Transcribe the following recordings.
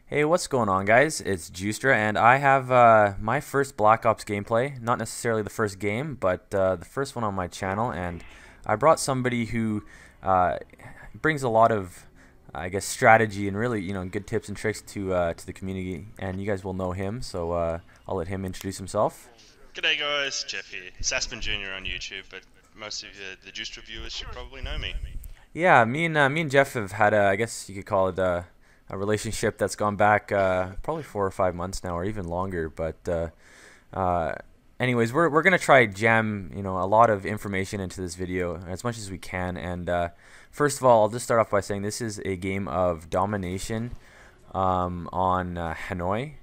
Hey, what's going on, guys? It's Juicey, and I have my first Black Ops gameplay. Not necessarily the first game, but the first one on my channel. And I brought somebody who uh, brings a lot of, I guess, strategy and really, good tips and tricks to the community. And you guys will know him, so I'll let him introduce himself. G'day guys, Geoff here. Sasben Jr. on YouTube, but most of the Juiced reviewers should probably know me. Yeah, me and Jeff have had I guess you could call it a relationship that's gone back probably 4 or 5 months now, or even longer. But uh, anyways, we're gonna try jam a lot of information into this video as much as we can. And first of all, I'll just start off by saying this is a game of domination on Hanoi.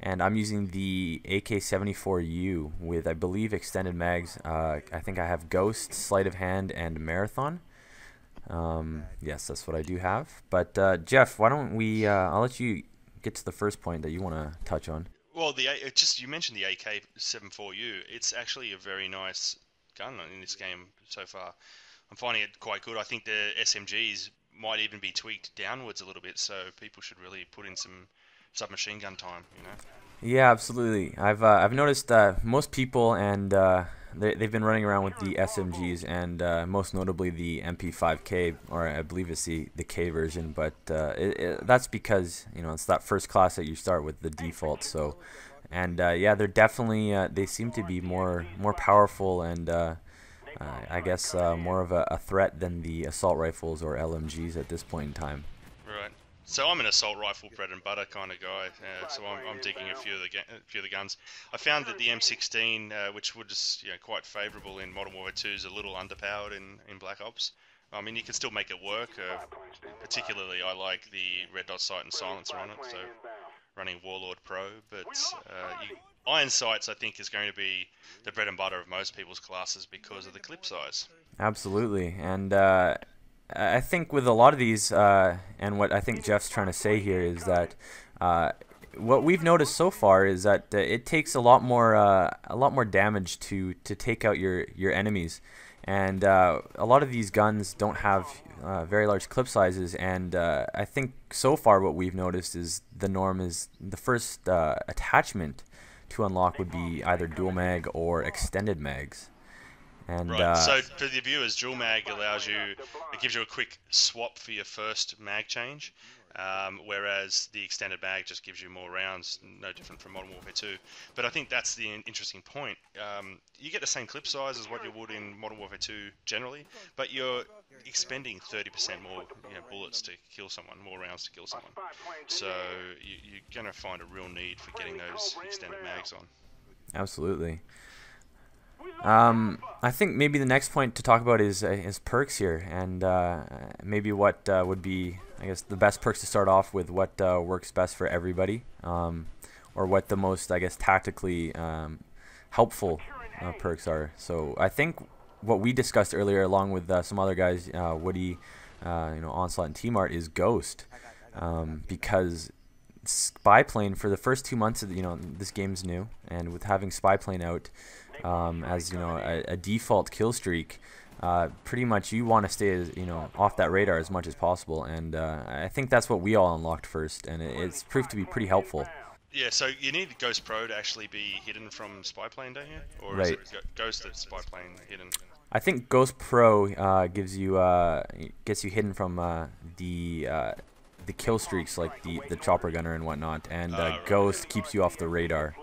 And I'm using the AK-74U with, I believe, extended mags. I think I have Ghost, Sleight of Hand, and Marathon. Yes, that's what I do have. But Jeff, why don't we? I'll let you get to the first point that you want to touch on. Well, you mentioned the AK-74U. It's actually a very nice gun in this game so far. I'm finding it quite good. I think the SMGs might even be tweaked downwards a little bit, so people should really put in some submachine gun time. Yeah, absolutely. I've noticed most people and they've been running around with the SMGs and most notably the MP5K, or I believe it's the K version. But that's because it's that first class that you start with, the default. So, and yeah, they're definitely they seem to be more powerful and I guess more of a threat than the assault rifles or LMGs at this point in time. Right. So I'm an assault rifle bread and butter kind of guy. So I'm digging a few of the guns. I found that the M16, which was quite favourable in Modern Warfare 2, is a little underpowered in Black Ops. I mean, you can still make it work. Particularly, I like the red dot sight and silencer on it. So running Warlord Pro, but iron sights I think is going to be the bread and butter of most people's classes because of the clip size. Absolutely, and I think with a lot of these, and what I think Jeff's trying to say here is that what we've noticed so far is that it takes a lot more damage to take out your enemies, and a lot of these guns don't have very large clip sizes. And I think so far what we've noticed is the norm is the first attachment to unlock would be either dual mag or extended mags. And Right. So for the viewers, dual mag it gives you a quick swap for your first mag change, whereas the extended mag just gives you more rounds, no different from Modern Warfare 2. But I think that's the interesting point. You get the same clip size as what you would in Modern Warfare 2 generally, but you're expending 30% more bullets to kill someone, more rounds to kill someone. So you're going to find a real need for getting those extended mags on. absolutely. I think maybe the next point to talk about is perks here, and maybe what would be, I guess, the best perks to start off with. What works best for everybody, or what the most, I guess, tactically helpful perks are. So I think what we discussed earlier, along with some other guys, Woody, Onslaught, and T-Mart, is Ghost, because spy plane for the first 2 months of this game's new, and with having spy plane out as a default kill streak, pretty much you want to stay off that radar as much as possible. And I think that's what we all unlocked first, and it's proved to be pretty helpful. Yeah, so you need Ghost Pro to actually be hidden from spy plane, don't you? Or is Right. it Ghost that's spy plane hidden? I think Ghost Pro gets you hidden from the kill streaks, like the chopper gunner and whatnot, and Right. Ghost keeps you off the radar.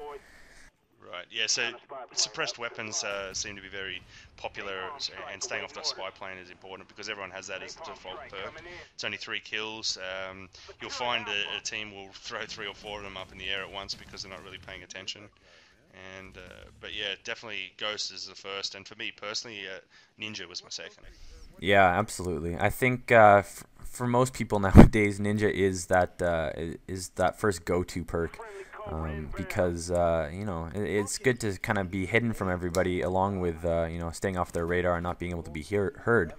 Right, yeah, so suppressed weapons seem to be very popular, and staying off the spy plane is important because everyone has that as the default perk. It's only 3 kills. You'll find a team will throw 3 or 4 of them up in the air at once because they're not really paying attention. And but yeah, definitely Ghost is the first, and for me personally, Ninja was my second. Yeah, absolutely. I think for most people nowadays, Ninja is that first go-to perk, because it's good to kind of be hidden from everybody, along with staying off their radar and not being able to be heard.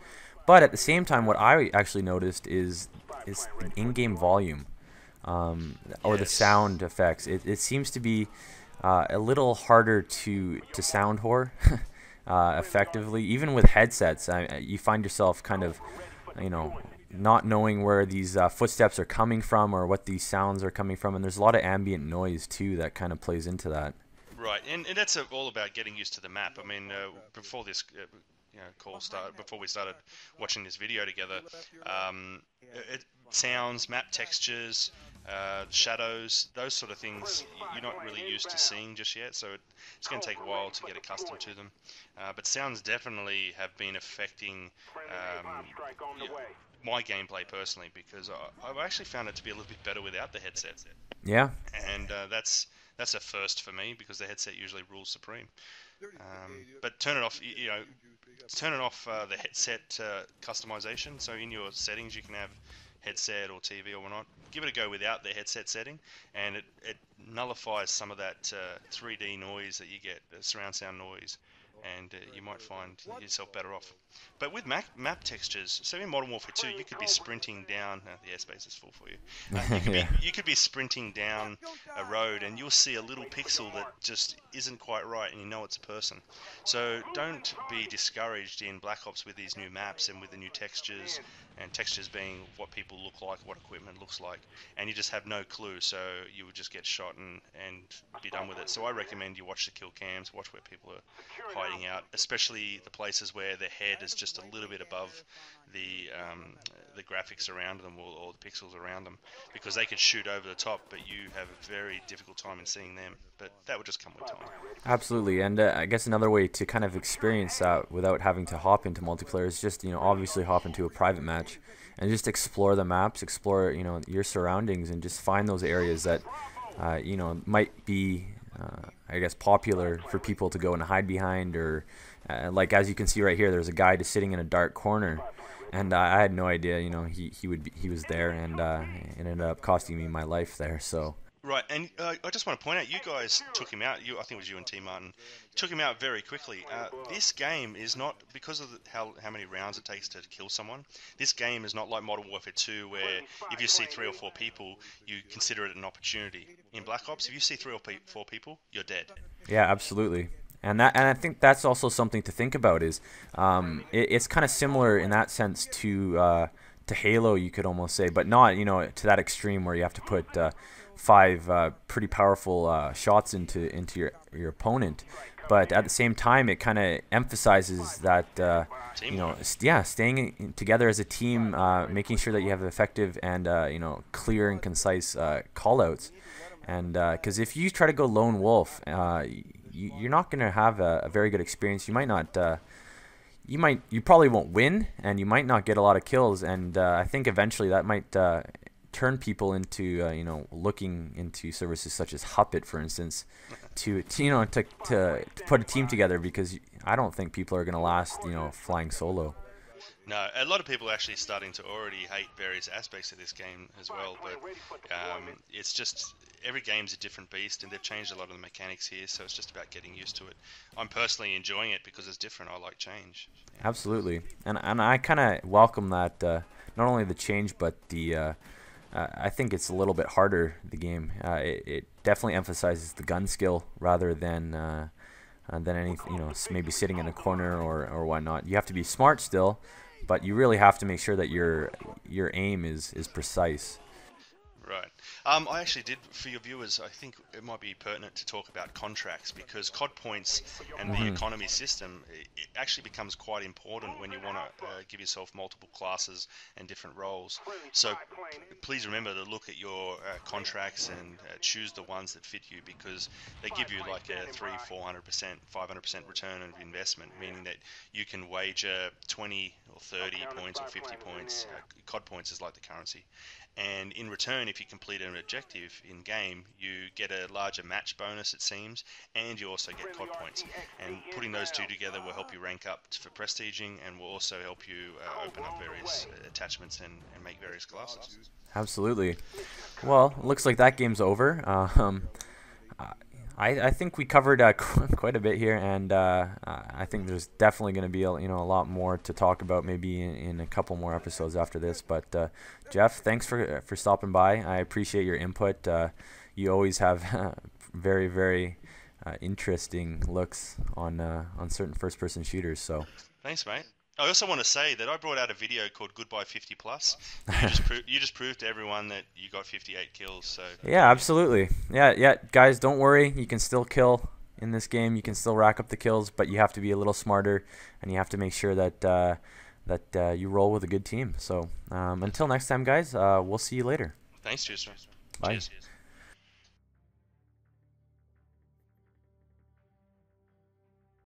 But at the same time, what I actually noticed is the in-game volume, or the Yes. sound effects. It seems to be a little harder to sound whore effectively, even with headsets. You find yourself kind of, you know, not knowing where these footsteps are coming from or what these sounds are coming from, and there's a lot of ambient noise too that kind of plays into that. Right, and that's all about getting used to the map. I mean, before this call started, before we started watching this video together, sounds, map textures, shadows, those sort of things you're not really used to seeing just yet, so it's going to take a while to get accustomed to them. But sounds definitely have been affecting my gameplay personally, because I've actually found it to be a little bit better without the headset. Yeah. And that's a first for me, because the headset usually rules supreme. But turn it off, the headset customization. So in your settings, you can have headset or TV or whatnot. Give it a go without the headset setting, and it nullifies some of that 3D noise that you get, the surround sound noise, and you might find yourself better off. But with map textures, so in Modern Warfare 2, you could be sprinting down. The airspace is full for you. You could be sprinting down a road, and you'll see a little pixel that just isn't quite right, and you know it's a person. So don't be discouraged in Black Ops with these new maps and with the new textures, and textures being what people look like, what equipment looks like, and you just have no clue, so you would just get shot and be done with it. So I recommend you watch the kill cams, watch where people are hiding out, especially the places where the head is just a little bit above the graphics around them, or the pixels around them, because they could shoot over the top, but you have a very difficult time in seeing them. But that would just come with time. Absolutely, and I guess another way to kind of experience that without having to hop into multiplayer is just, obviously hop into a private match and just explore the maps, explore, your surroundings, and just find those areas that, might be, I guess, popular for people to go and hide behind, or like as you can see right here, there's a guy just sitting in a dark corner, and I had no idea, he was there, and it ended up costing me my life there. So. Right, and I just want to point out, you guys took him out. I think it was you and T. Martin took him out very quickly. This game is not, because of how many rounds it takes to kill someone. This game is not like Modern Warfare 2, where if you see 3 or 4 people, you consider it an opportunity. In Black Ops, if you see 3 or 4 people, you're dead. Yeah, absolutely. And I think that's also something to think about. Is it's kind of similar in that sense to Halo, you could almost say, but not to that extreme where you have to put 5 pretty powerful shots into your opponent. But at the same time, it kind of emphasizes that staying together as a team, making sure that you have effective and clear and concise callouts. And because if you try to go lone wolf, you're not going to have a very good experience. You might not. You probably won't win, and you might not get a lot of kills. And I think eventually that might turn people into looking into services such as Huppet, for instance, to put a team together, because I don't think people are going to last flying solo. No, a lot of people are actually starting to already hate various aspects of this game as well, but it's just, every game's a different beast, and they've changed a lot of the mechanics here, so it's just about getting used to it. I'm personally enjoying it because it's different. I like change. Absolutely, and I kind of welcome that, not only the change, but the I think it's a little bit harder, the game. It definitely emphasizes the gun skill rather than any, maybe sitting in a corner or whatnot. You have to be smart still, but you really have to make sure that your aim is precise. Right. I actually did, for your viewers, I think it might be pertinent to talk about contracts, because COD points and the economy system, it actually becomes quite important when you want to give yourself multiple classes and different roles. So please remember to look at your contracts and choose the ones that fit you, because they give you like a 300%, 400%, 500% return on investment, meaning that you can wager 20 or 30 points or 50 points. COD points is like the currency. And in return, if you complete an objective in game, you get a larger match bonus, it seems, and you also get COD points. And putting those two together will help you rank up for prestiging, and will also help you open up various attachments and make various classes. Absolutely. Well, it looks like that game's over. I think we covered quite a bit here, and I think there's definitely going to be a lot more to talk about, maybe in a couple more episodes after this. But Geoff, thanks for stopping by. I appreciate your input. You always have very, very interesting looks on certain first-person shooters. So thanks, mate. I also want to say that I brought out a video called Goodbye 50 Plus. You just proved to everyone that you got 58 kills. So Yeah, absolutely. Yeah, guys, don't worry. You can still kill in this game. You can still rack up the kills, but you have to be a little smarter, and you have to make sure that you roll with a good team. So until next time, guys, we'll see you later. thanks, Juicey. Bye. Cheers.